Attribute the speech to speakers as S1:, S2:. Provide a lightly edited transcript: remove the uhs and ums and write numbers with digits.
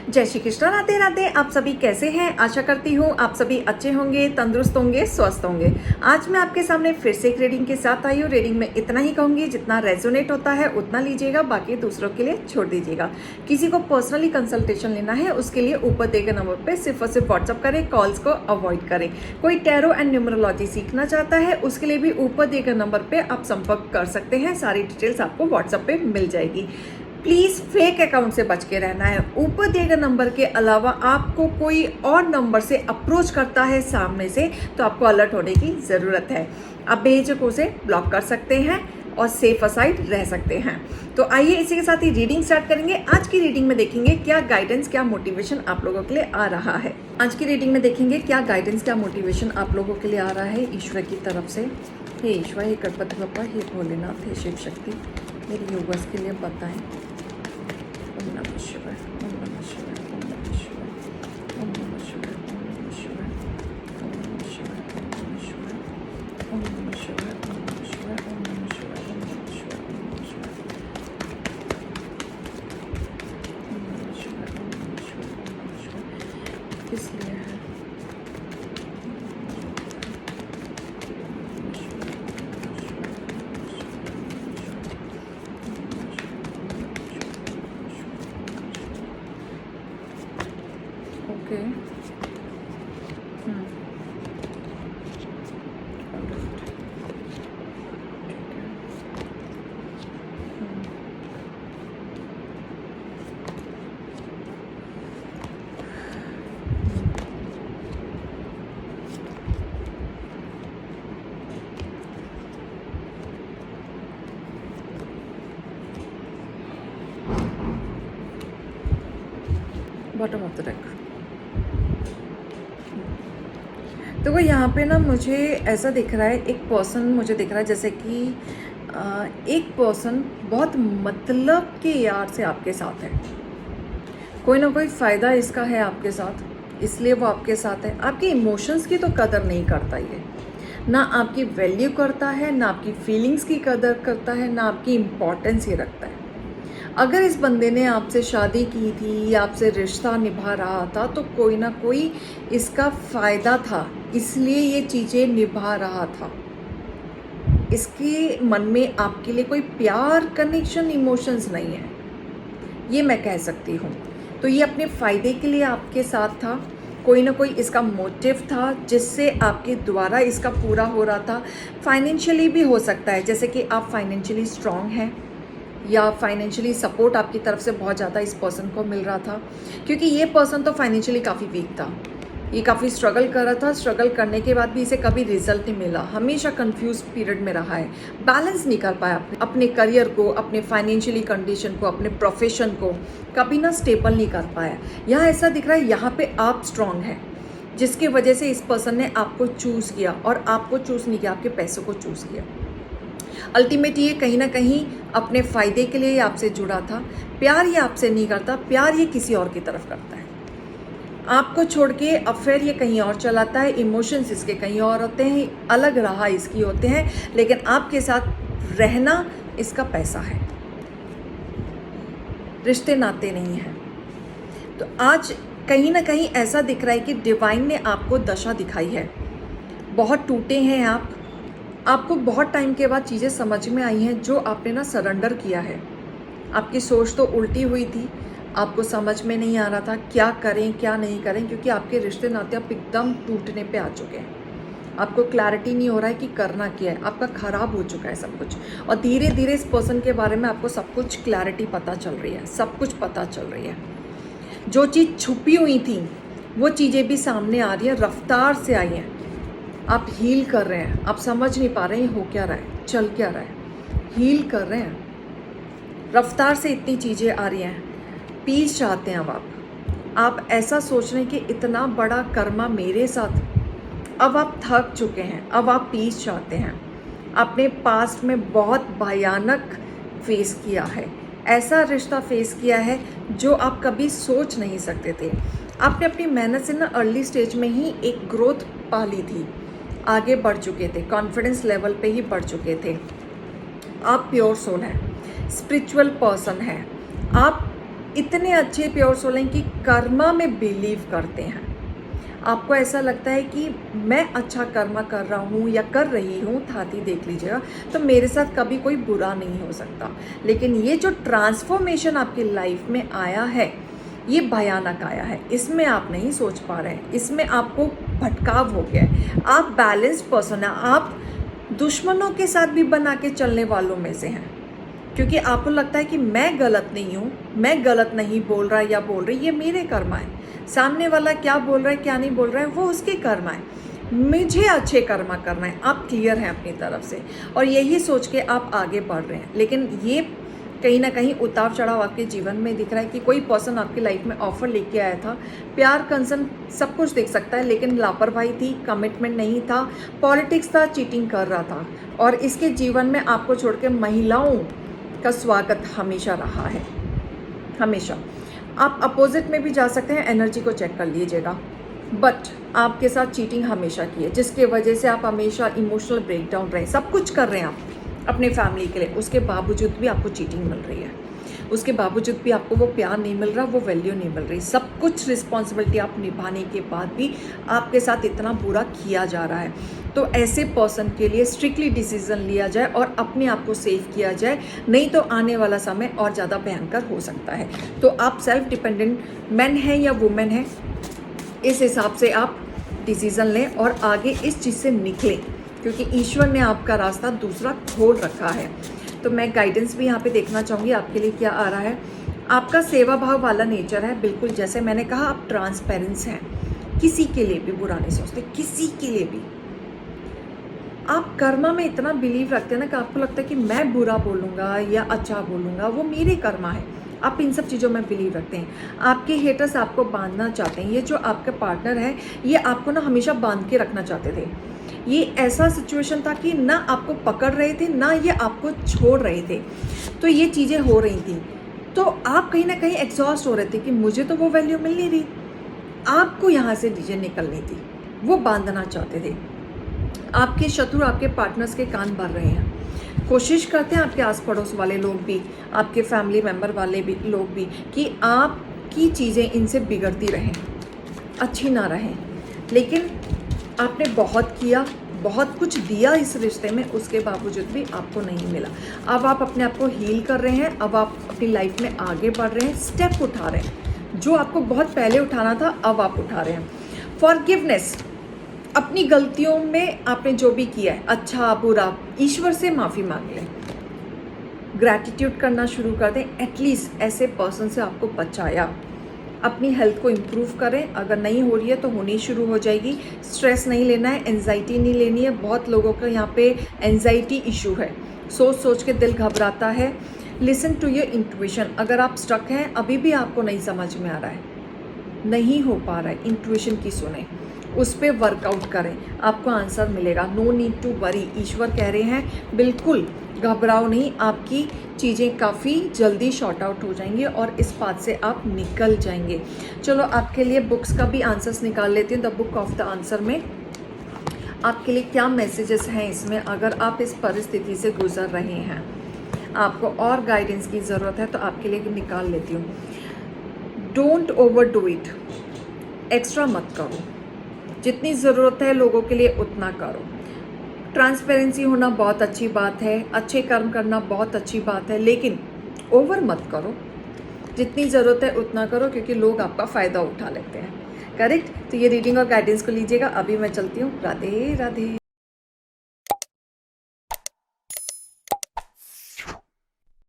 S1: जय श्री कृष्ण। राधे राधे। आप सभी कैसे हैं? आशा करती हूँ आप सभी अच्छे होंगे, तंदुरुस्त होंगे, स्वस्थ होंगे। आज मैं आपके सामने फिर से एक रीडिंग के साथ आई हूँ। रीडिंग में इतना ही कहूँगी, जितना रेजोनेट होता है उतना लीजिएगा, बाकी दूसरों के लिए छोड़ दीजिएगा। किसी को पर्सनली कंसल्टेशन लेना है उसके लिए ऊपर दिए गए नंबर पर सिर्फ और सिर्फ व्हाट्सअप करें, कॉल्स को अवॉइड करें। कोई टैरो एंड न्यूमरोलॉजी सीखना चाहता है उसके लिए भी ऊपर दिए गए नंबर पर आप संपर्क कर सकते हैं। सारी डिटेल्स आपको व्हाट्सएप पे मिल जाएगी। प्लीज़ फेक अकाउंट से बच के रहना है। ऊपर दिए गए नंबर के अलावा आपको कोई और नंबर से अप्रोच करता है सामने से तो आपको अलर्ट होने की ज़रूरत है। आप बेझिझक उसे ब्लॉक कर सकते हैं और सेफ असाइड रह सकते हैं। तो आइए इसी के साथ ही रीडिंग स्टार्ट करेंगे। आज की रीडिंग में देखेंगे क्या गाइडेंस, क्या मोटिवेशन आप लोगों के लिए आ रहा है। आज की रीडिंग में देखेंगे क्या गाइडेंस, क्या मोटिवेशन आप लोगों के लिए आ रहा है ईश्वर की तरफ से। हे ईश्वर, हे गणपति बप्पा, हे भोलेनाथ, हे शिव शक्ति, मेरे यूवर्स के लिए बताएं। ओम नमः शिवाय, ओम नमः शिवाय, ओम नमः शिवाय, ओम नमः शिवाय, ओम नमः शिवाय, ओम नमः शिवाय, ओम नमः शिवाय, ओम नमः शिवाय, ओम नमः शिवाय, ओम नमः शिवाय, ओम नमः शिवाय, ओम नमः शिवाय, ओम नमः शिवाय, ओम नमः शिवाय, ओम नमः शिवाय। किस लिए है? Okay, bottom of the deck. तो वो यहाँ पे ना मुझे ऐसा दिख रहा है, एक पर्सन मुझे दिख रहा है जैसे कि एक पर्सन बहुत मतलब के यार से आपके साथ है। कोई ना कोई फ़ायदा इसका है आपके साथ, इसलिए वो आपके साथ है। आपके इमोशंस की तो कदर नहीं करता ये, ना आपकी वैल्यू करता है, ना आपकी फीलिंग्स की कदर करता है, ना आपकी इम्पोर्टेंस ही रखता है। अगर इस बंदे ने आपसे शादी की थी या आपसे रिश्ता निभा रहा था तो कोई ना कोई इसका फ़ायदा था, इसलिए ये चीज़ें निभा रहा था। इसके मन में आपके लिए कोई प्यार, कनेक्शन, इमोशंस नहीं है, ये मैं कह सकती हूँ। तो ये अपने फ़ायदे के लिए आपके साथ था। कोई ना कोई इसका मोटिव था जिससे आपके द्वारा इसका पूरा हो रहा था। फाइनेंशियली भी हो सकता है, जैसे कि आप फाइनेंशियली स्ट्रॉन्ग हैं या फाइनेंशियली सपोर्ट आपकी तरफ से बहुत ज़्यादा इस पर्सन को मिल रहा था, क्योंकि ये पर्सन तो फाइनेंशियली काफ़ी वीक था। ये काफ़ी स्ट्रगल कर रहा था। स्ट्रगल करने के बाद भी इसे कभी रिजल्ट नहीं मिला, हमेशा कंफ्यूज पीरियड में रहा है। बैलेंस नहीं कर पाया अपने करियर को, अपने फाइनेंशियली कंडीशन को, अपने प्रोफेशन को कभी ना स्टेबल नहीं कर पाया। यहाँ ऐसा दिख रहा है यहाँ पे आप स्ट्रांग हैं, जिसकी वजह से इस पर्सन ने आपको चूज़ किया, और आपको चूज़ नहीं किया, आपके पैसों को चूज़ किया। अल्टीमेट ये कहीं ना कहीं अपने फ़ायदे के लिए आपसे जुड़ा था। प्यार ये आपसे नहीं करता, प्यार ये किसी और की तरफ करता है। आपको छोड़ के अफेयर ये कहीं और चलाता है, इमोशंस इसके कहीं और होते हैं, अलग राह इसकी होते हैं, लेकिन आपके साथ रहना इसका पैसा है, रिश्ते नाते नहीं हैं। तो आज कहीं ना कहीं ऐसा दिख रहा है कि डिवाइन ने आपको दशा दिखाई है। बहुत टूटे हैं आप, आपको बहुत टाइम के बाद चीज़ें समझ में आई हैं जो आपने ना सरेंडर किया है। आपकी सोच तो उल्टी हुई थी, आपको समझ में नहीं आ रहा था क्या करें क्या नहीं करें, क्योंकि आपके रिश्ते नाते अब एकदम टूटने पे आ चुके हैं। आपको क्लैरिटी नहीं हो रहा है कि करना क्या है, आपका ख़राब हो चुका है सब कुछ, और धीरे धीरे इस पर्सन के बारे में आपको सब कुछ क्लैरिटी पता चल रही है, सब कुछ पता चल रही है। जो चीज़ छुपी हुई थी वो चीज़ें भी सामने आ रही हैं, रफ्तार से आई हैं। आप हील कर रहे हैं, आप समझ नहीं पा रहे हैं हो क्या रहा है, चल क्या रहा है। हील कर रहे हैं, रफ्तार से इतनी चीज़ें आ रही हैं। पीस चाहते हैं अब आप ऐसा सोच रहे हैं कि इतना बड़ा कर्मा मेरे साथ। अब आप थक चुके हैं, अब आप पीस चाहते हैं। आपने पास्ट में बहुत भयानक फेस किया है, ऐसा रिश्ता फेस किया है जो आप कभी सोच नहीं सकते थे। आपने अपनी मेहनत से ना अर्ली स्टेज में ही एक ग्रोथ पा ली थी, आगे बढ़ चुके थे, कॉन्फिडेंस लेवल पे ही बढ़ चुके थे। आप प्योर सोल हैं, स्पिरिचुअल पर्सन हैं, आप इतने अच्छे प्योर सोल हैं कि कर्मा में बिलीव करते हैं। आपको ऐसा लगता है कि मैं अच्छा कर्मा कर रहा हूँ या कर रही हूँ, थाती देख लीजिएगा, तो मेरे साथ कभी कोई बुरा नहीं हो सकता। लेकिन ये जो ट्रांसफॉर्मेशन आपकी लाइफ में आया है, ये भयानक आया है, इसमें आप नहीं सोच पा रहे हैं, इसमें आपको भटकाव हो गया है। आप बैलेंस्ड पर्सन हैं, आप दुश्मनों के साथ भी बना के चलने वालों में से हैं, क्योंकि आपको लगता है कि मैं गलत नहीं हूँ, मैं गलत नहीं बोल रहा या बोल रही, ये मेरे कर्मा है। सामने वाला क्या बोल रहा है क्या नहीं बोल रहा है वो उसके कर्मा है, मुझे अच्छे कर्मा करना है। आप क्लियर हैं अपनी तरफ से और यही सोच के आप आगे बढ़ रहे हैं। लेकिन ये कहीं ना कहीं उतार चढ़ाव आपके जीवन में दिख रहा है कि कोई पर्सन आपकी लाइफ में ऑफर लेके आया था, प्यार कंसर्न सब कुछ देख सकता है, लेकिन लापरवाही थी, कमिटमेंट नहीं था, पॉलिटिक्स था, चीटिंग कर रहा था। और इसके जीवन में आपको छोड़ के महिलाओं का स्वागत हमेशा रहा है, हमेशा। आप अपोजिट में भी जा सकते हैं, एनर्जी को चेक कर लीजिएगा। बट आपके साथ चीटिंग हमेशा की है, जिसके वजह से आप हमेशा इमोशनल ब्रेकडाउन रहे। सब कुछ कर रहे हैं आप अपने फैमिली के लिए, उसके बावजूद भी आपको चीटिंग मिल रही है, उसके बावजूद भी आपको वो प्यार नहीं मिल रहा, वो वैल्यू नहीं मिल रही। सब कुछ रिस्पॉन्सिबिलिटी आप निभाने के बाद भी आपके साथ इतना बुरा किया जा रहा है। तो ऐसे पर्सन के लिए स्ट्रिक्टली डिसीजन लिया जाए और अपने आप को सेव किया जाए, नहीं तो आने वाला समय और ज़्यादा भयंकर हो सकता है। तो आप सेल्फ डिपेंडेंट मैन हैं या वुमेन हैं, इस हिसाब से आप डिसीज़न लें और आगे इस चीज़ से निकलें, क्योंकि ईश्वर ने आपका रास्ता दूसरा खोल रखा है। तो मैं गाइडेंस भी यहाँ पे देखना चाहूँगी आपके लिए क्या आ रहा है। आपका सेवा भाव वाला नेचर है, बिल्कुल जैसे मैंने कहा, आप ट्रांसपेरेंस हैं, किसी के लिए भी बुरा नहीं सोचते, किसी के लिए भी। आप कर्मा में इतना बिलीव रखते हैं ना कि आपको लगता है कि मैं बुरा बोलूँगा या अच्छा बोलूँगा वो मेरे कर्मा है। आप इन सब चीज़ों में बिलीव रखते हैं। आपके हेटर्स आपको बांधना चाहते हैं, ये जो आपके पार्टनर है ये आपको ना हमेशा बांध के रखना चाहते थे। ये ऐसा सिचुएशन था कि ना आपको पकड़ रहे थे ना ये आपको छोड़ रहे थे, तो ये चीज़ें हो रही थी। तो आप कहीं ना कहीं एग्जॉस्ट हो रहे थे कि मुझे तो वो वैल्यू मिल नहीं रही, आपको यहाँ से डीजे निकलनी थी, वो बांधना चाहते थे। आपके शत्रु आपके पार्टनर्स के कान भर रहे हैं, कोशिश करते हैं आपके आस पड़ोस वाले लोग भी, आपके फैमिली मेम्बर वाले भी लोग भी, कि आपकी चीज़ें इनसे बिगड़ती रहें, अच्छी ना रहें। लेकिन आपने बहुत किया, बहुत कुछ दिया इस रिश्ते में, उसके बावजूद भी आपको नहीं मिला। अब आप अपने आप को हील कर रहे हैं, अब आप अपनी लाइफ में आगे बढ़ रहे हैं, स्टेप उठा रहे हैं जो आपको बहुत पहले उठाना था, अब आप उठा रहे हैं। फॉरगिवनेस, अपनी गलतियों में आपने जो भी किया है, अच्छा बुरा, ईश्वर से माफ़ी मांग लें, ग्रैटिट्यूड करना शुरू कर दें। एटलीस्ट ऐसे पर्सन से आपको बचाया। अपनी हेल्थ को इम्प्रूव करें, अगर नहीं हो रही है तो होनी शुरू हो जाएगी। स्ट्रेस नहीं लेना है, एंजाइटी नहीं लेनी है। बहुत लोगों का यहाँ पे एंजाइटी इशू है, सोच सोच के दिल घबराता है। Listen to your intuition. अगर आप स्टक हैं, अभी भी आपको नहीं समझ में आ रहा है, नहीं हो पा रहा है, इंट्यूशन की सुने, उस पर वर्कआउट करें, आपको आंसर मिलेगा। नो नीड टू वरी, ईश्वर कह रहे हैं बिल्कुल घबराओ नहीं, आपकी चीज़ें काफ़ी जल्दी शॉर्ट आउट हो जाएंगी और इस बात से आप निकल जाएंगे। चलो आपके लिए बुक्स का भी आंसर्स निकाल लेती हूँ। The book of the answer में आपके लिए क्या मैसेजेस हैं इसमें, अगर आप इस परिस्थिति से गुजर रहे हैं, आपको और गाइडेंस की ज़रूरत है, तो आपके लिए निकाल लेती हूँ। Don't over do it, extra मत करो, जितनी ज़रूरत है लोगों के लिए उतना करो। ट्रांसपेरेंसी होना बहुत अच्छी बात है, अच्छे कर्म करना बहुत अच्छी बात है, लेकिन ओवर मत करो, जितनी ज़रूरत है उतना करो, क्योंकि लोग आपका फ़ायदा उठा लेते हैं। करेक्ट। तो ये रीडिंग और गाइडेंस को लीजिएगा। अभी मैं चलती हूँ। राधे राधे।